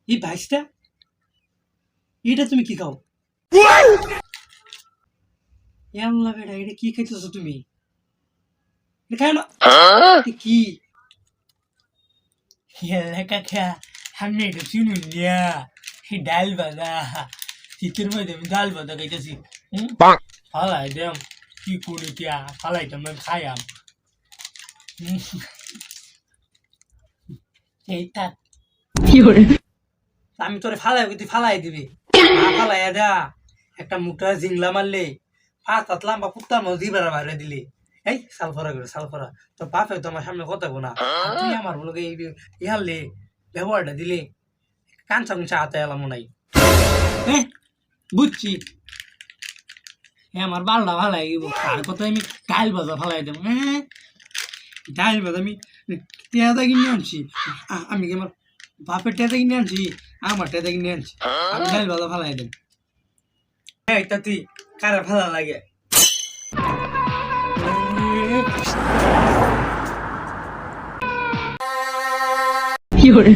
এই ভাইসটা এটা তুমি কি খাও? এমলা বেটা, এটা কি খাইতেছো তুমি? এটা খায় না। এটা কি কাকা? আমি এটা চিনুন দিয়া ডাল বাজা, শীতের মধ্যে আমি ডাল বাজা খাইতেছি। ফালাই দেম, কি করি তিয়া ফালাইতাম আমি খাইয়াম। এইটা আমি তোরে ফালাই, তুই ফালাই দিবি না? ফালাইয়া দা একটা মুটা জিংলা মারলে পাঁচ হাত লাম্বা কুত্তার মতো দিবার বাইরে দিলি। এই সালফরা করে সালফরা, তোর বাপে তো আমার সামনে কথা না, আর তুই আমার বলকে ইহালে ব্যবহারটা দিলে কাঞ্চা কুঞ্চা হাতে এলাম নাই। হ্যাঁ বুঝছি, আমার বালটা ফালাই দিব, আর কত আমি ডাইল ভাজা ফালাই দেবো। হ্যাঁ ডাইল ভাজা আমি টেদা কিনে আনছি, আমি কি আমার বাপের টেদা কিনে আনছি? আমার টেদা কিনে আনছি, আমি ডাইল ভাজা ফালাই দেব। হ্যাঁ তা তুই কারা ভালো লাগে? কি করে